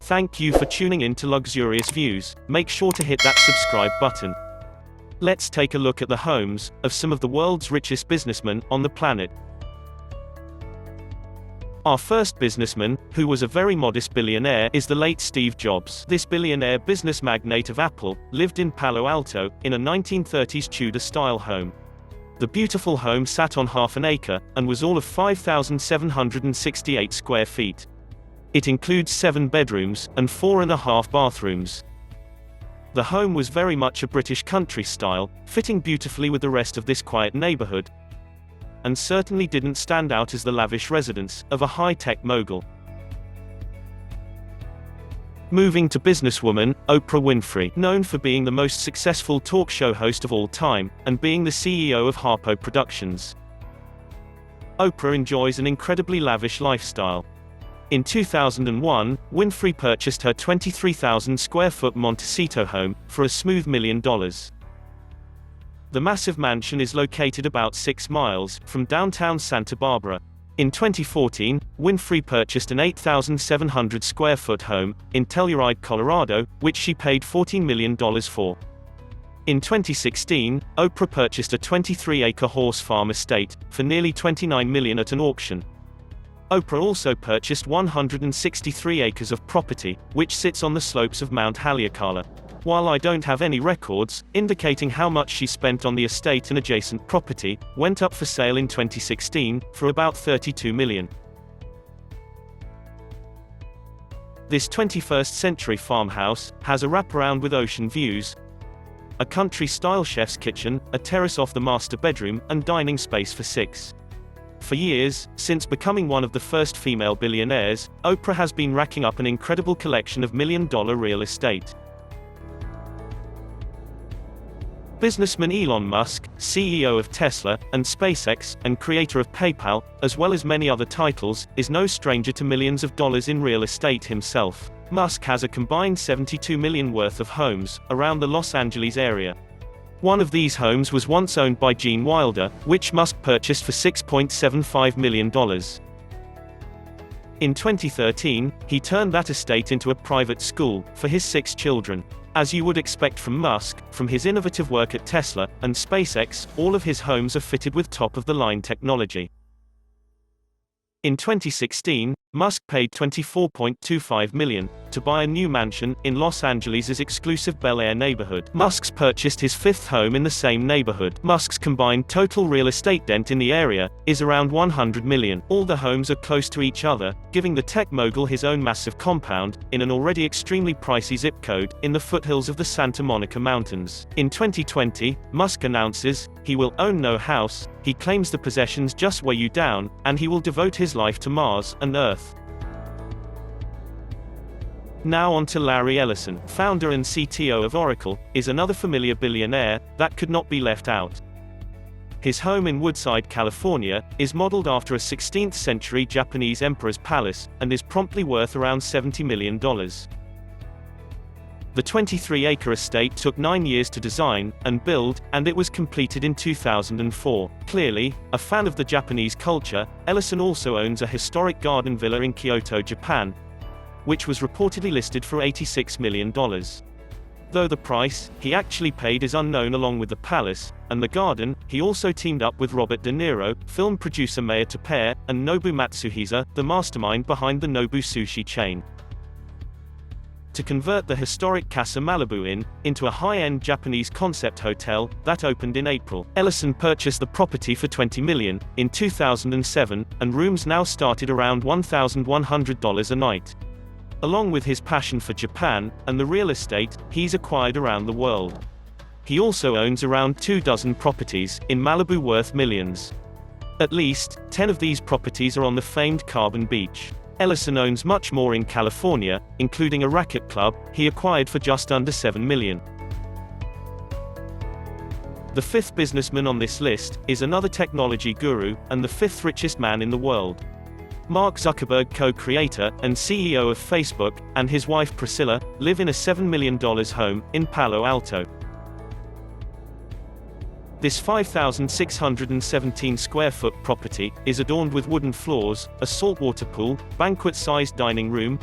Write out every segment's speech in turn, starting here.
Thank you for tuning in to Luxurious Views. Make sure to hit that subscribe button. Let's take a look at the homes of some of the world's richest businessmen on the planet. Our first businessman, who was a very modest billionaire, is the late Steve Jobs. This billionaire business magnate of Apple lived in Palo Alto, in a 1930s Tudor-style home. The beautiful home sat on half an acre, and was all of 5,768 square feet. It includes 7 bedrooms, and 4.5 bathrooms. The home was very much a British country style, fitting beautifully with the rest of this quiet neighborhood, and certainly didn't stand out as the lavish residence of a high-tech mogul. Moving to businesswoman, Oprah Winfrey. Known for being the most successful talk show host of all time, and being the CEO of Harpo Productions, Oprah enjoys an incredibly lavish lifestyle. In 2001, Winfrey purchased her 23,000 square foot Montecito home for a smooth $1 million. The massive mansion is located about 6 miles from downtown Santa Barbara. In 2014, Winfrey purchased an 8,700 square foot home in Telluride, Colorado, which she paid $14 million for. In 2016, Oprah purchased a 23-acre horse farm estate for nearly $29 million at an auction. Oprah also purchased 163 acres of property, which sits on the slopes of Mount Haleakala. While I don't have any records indicating how much she spent on the estate and adjacent property, went up for sale in 2016 for about $32 million. This 21st century farmhouse has a wraparound with ocean views, a country-style chef's kitchen, a terrace off the master bedroom, and dining space for 6. For years, since becoming one of the first female billionaires, Oprah has been racking up an incredible collection of million-dollar real estate. Businessman Elon Musk, CEO of Tesla and SpaceX, and creator of PayPal, as well as many other titles, is no stranger to millions of dollars in real estate himself. Musk has a combined $72 million worth of homes around the Los Angeles area. One of these homes was once owned by Gene Wilder, which Musk purchased for $6.75 million. In 2013, he turned that estate into a private school for his 6 children. As you would expect from Musk, from his innovative work at Tesla and SpaceX, all of his homes are fitted with top-of-the-line technology. In 2016, Musk paid $24.25 million to buy a new mansion in Los Angeles' exclusive Bel Air neighborhood. Musk's purchased his 5th home in the same neighborhood. Musk's combined total real estate dent in the area is around $100 million. All the homes are close to each other, giving the tech mogul his own massive compound in an already extremely pricey zip code in the foothills of the Santa Monica Mountains. In 2020, Musk announces he will own no house. He claims the possessions just weigh you down, and he will devote his life to Mars and Earth. Now on to Larry Ellison, founder and CTO of Oracle, is another familiar billionaire that could not be left out. His home in Woodside, California, is modeled after a 16th-century Japanese emperor's palace, and is promptly worth around $70 million. The 23-acre estate took 9 years to design and build, and it was completed in 2004. Clearly, a fan of the Japanese culture, Ellison also owns a historic garden villa in Kyoto, Japan, which was reportedly listed for $86 million. Though the price he actually paid is unknown. Along with the palace and the garden, he also teamed up with Robert De Niro, film producer Meyer Teper, and Nobu Matsuhisa, the mastermind behind the Nobu sushi chain, to convert the historic Casa Malibu Inn into a high-end Japanese concept hotel that opened in April. Ellison purchased the property for $20 million in 2007, and rooms now started around $1,100 a night. Along with his passion for Japan and the real estate he's acquired around the world, he also owns around 24 properties in Malibu worth millions. At least 10 of these properties are on the famed Carbon Beach. Ellison owns much more in California, including a racket club he acquired for just under $7 million. The 5th businessman on this list is another technology guru and the 5th richest man in the world. Mark Zuckerberg, co-creator and CEO of Facebook, and his wife Priscilla, live in a $7 million home in Palo Alto. This 5,617 square foot property is adorned with wooden floors, a saltwater pool, banquet-sized dining room,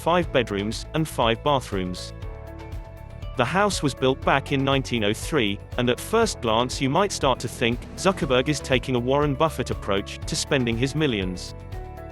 5 bedrooms, and 5 bathrooms. The house was built back in 1903, and at first glance you might start to think Zuckerberg is taking a Warren Buffett approach to spending his millions.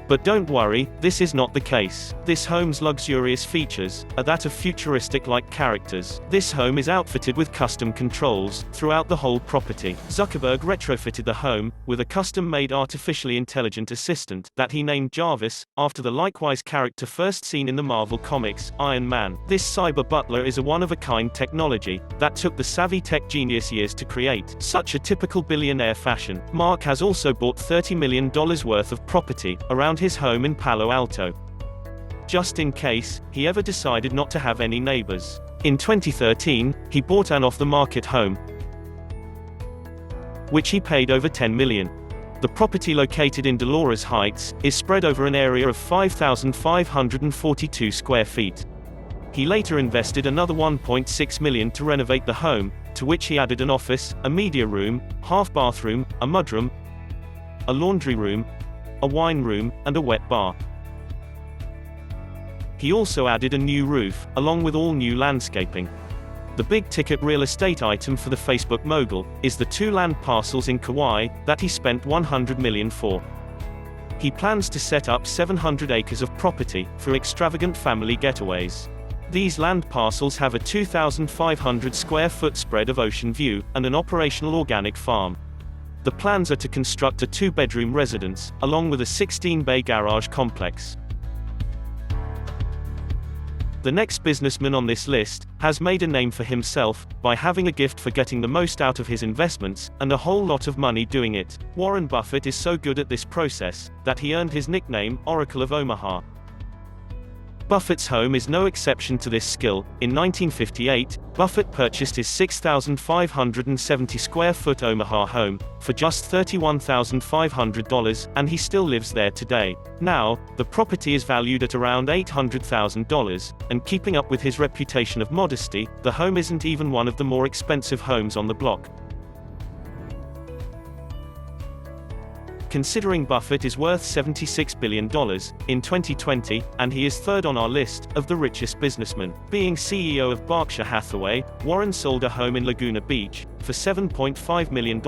But don't worry, this is not the case. This home's luxurious features are that of futuristic-like characters. This home is outfitted with custom controls throughout the whole property. Zuckerberg retrofitted the home with a custom-made artificially intelligent assistant that he named Jarvis, after the likewise character first seen in the Marvel comics, Iron Man. This cyber butler is a one-of-a-kind technology that took the savvy tech genius years to create. Such a typical billionaire fashion. Mark has also bought $30 million worth of property around his home in Palo Alto, just in case he ever decided not to have any neighbors. In 2013, he bought an off-the-market home, which he paid over $10 million. The property, located in Dolores Heights, is spread over an area of 5,542 square feet. He later invested another $1.6 million to renovate the home, to which he added an office, a media room, half bathroom, a mudroom, a laundry room, a wine room, and a wet bar. He also added a new roof, along with all new landscaping. The big-ticket real estate item for the Facebook mogul is the 2 land parcels in Kauai that he spent $100 million for. He plans to set up 700 acres of property for extravagant family getaways. These land parcels have a 2,500 square foot spread of ocean view and an operational organic farm. The plans are to construct a 2-bedroom residence, along with a 16-bay garage complex. The next businessman on this list has made a name for himself by having a gift for getting the most out of his investments, and a whole lot of money doing it. Warren Buffett is so good at this process that he earned his nickname, Oracle of Omaha. Buffett's home is no exception to this skill. In 1958, Buffett purchased his 6,570 square foot Omaha home for just $31,500, and he still lives there today. Now, the property is valued at around $800,000, and keeping up with his reputation of modesty, the home isn't even one of the more expensive homes on the block. Considering Buffett is worth $76 billion in 2020, and he is third on our list of the richest businessmen. Being CEO of Berkshire Hathaway, Warren sold a home in Laguna Beach for $7.5 million,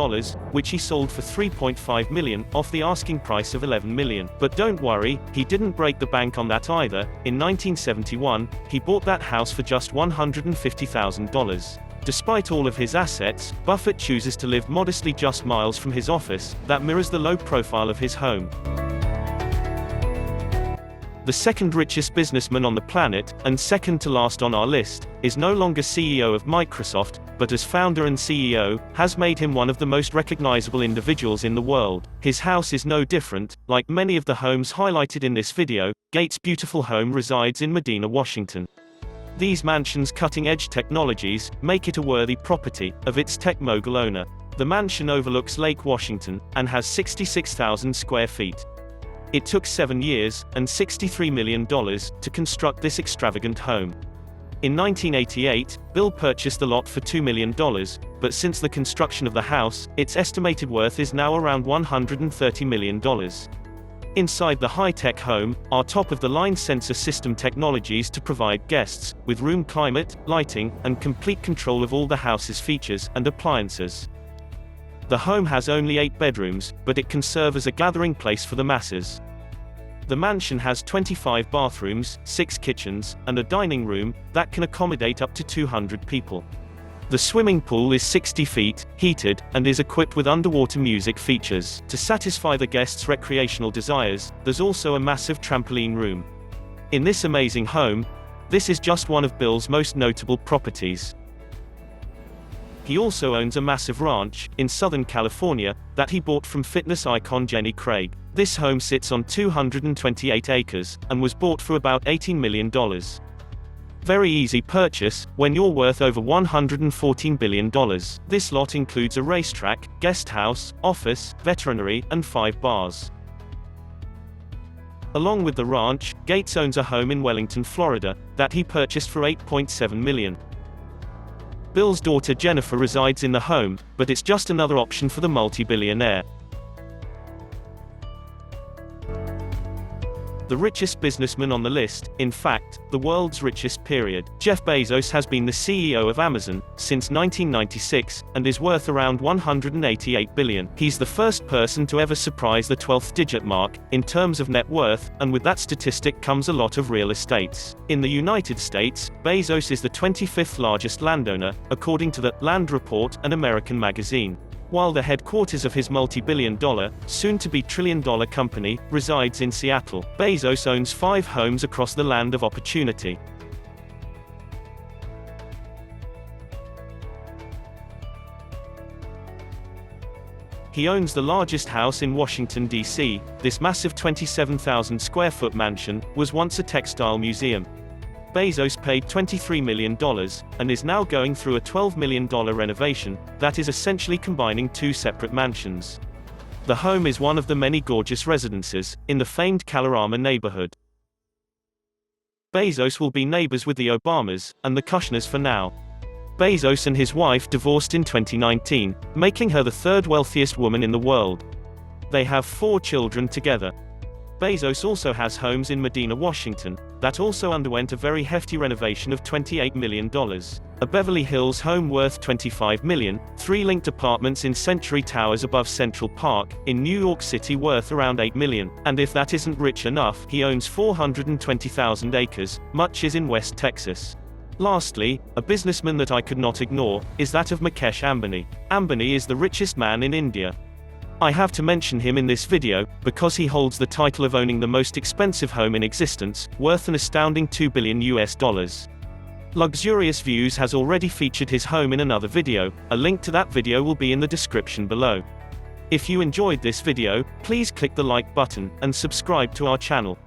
which he sold for $3.5 million, off the asking price of $11 million. But don't worry, he didn't break the bank on that either. In 1971, he bought that house for just $150,000. Despite all of his assets, Buffett chooses to live modestly just miles from his office that mirrors the low profile of his home. The second richest businessman on the planet, and second to last on our list, is no longer CEO of Microsoft, but as founder and CEO, has made him one of the most recognizable individuals in the world. His house is no different. Like many of the homes highlighted in this video, Gates' beautiful home resides in Medina, Washington. These mansions' cutting-edge technologies make it a worthy property of its tech mogul owner. The mansion overlooks Lake Washington and has 66,000 square feet. It took 7 years and $63 million to construct this extravagant home. In 1988, Bill purchased the lot for $2 million, but since the construction of the house, its estimated worth is now around $130 million. Inside the high-tech home are top-of-the-line sensor system technologies to provide guests with room climate, lighting, and complete control of all the house's features and appliances. The home has only 8 bedrooms, but it can serve as a gathering place for the masses. The mansion has 25 bathrooms, 6 kitchens, and a dining room that can accommodate up to 200 people. The swimming pool is 60 feet, heated, and is equipped with underwater music features. To satisfy the guests' recreational desires, there's also a massive trampoline room. In this amazing home, this is just one of Bill's most notable properties. He also owns a massive ranch in Southern California that he bought from fitness icon Jenny Craig. This home sits on 228 acres and was bought for about $18 million. Very easy purchase when you're worth over $114 billion. This lot includes a racetrack, guest house, office, veterinary, and 5 bars. Along with the ranch, Gates owns a home in Wellington, Florida, that he purchased for $8.7 million. Bill's daughter Jennifer resides in the home, but it's just another option for the multi-billionaire. the richest businessman on the list, in fact, the world's richest period. Jeff Bezos has been the CEO of Amazon since 1996, and is worth around $188 billion. He's the first person to ever surprise the 12th digit mark, in terms of net worth, and with that statistic comes a lot of real estates. In the United States, Bezos is the 25th largest landowner, according to the Land Report, an American magazine. While the headquarters of his multi-billion-dollar, soon-to-be trillion-dollar company, resides in Seattle, Bezos owns 5 homes across the land of opportunity. He owns the largest house in Washington, D.C. This massive 27,000-square-foot mansion was once a textile museum. Bezos paid $23 million, and is now going through a $12 million renovation, that is essentially combining 2 separate mansions. The home is one of the many gorgeous residences, in the famed Kalorama neighborhood. Bezos will be neighbors with the Obamas, and the Kushners for now. Bezos and his wife divorced in 2019, making her the 3rd wealthiest woman in the world. They have 4 children together. Bezos also has homes in Medina, Washington, that also underwent a very hefty renovation of $28 million. A Beverly Hills home worth $25 million, 3 linked apartments in Century Towers above Central Park, in New York City worth around $8 million, and if that isn't rich enough, he owns 420,000 acres, much is in West Texas. Lastly, a businessman that I could not ignore, is that of Mukesh Ambani. Ambani is the richest man in India. I have to mention him in this video, because he holds the title of owning the most expensive home in existence, worth an astounding $2 billion US. Luxurious Views has already featured his home in another video, a link to that video will be in the description below. If you enjoyed this video, please click the like button, and subscribe to our channel.